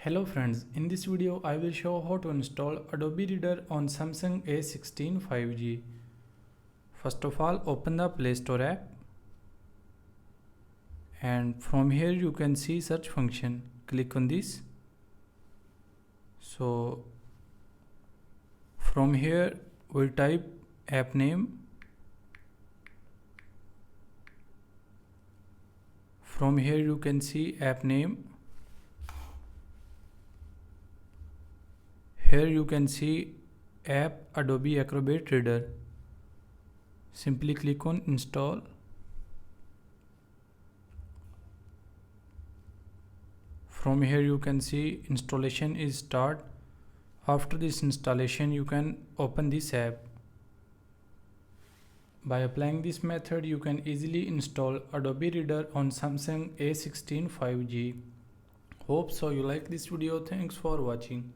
Hello friends, in this video I will show how to install Adobe Reader on Samsung A16 5G. First of all, open the Play Store app and from here you can see search function. Click on this. So from here we'll type app name. From here you can see app name. Here you can see app Adobe Acrobat Reader. Simply click on install. From here you can see installation is start. After this installation you can open this app. By applying this method you can easily install Adobe Reader on Samsung A16 5G. Hope so you like this video. Thanks for watching.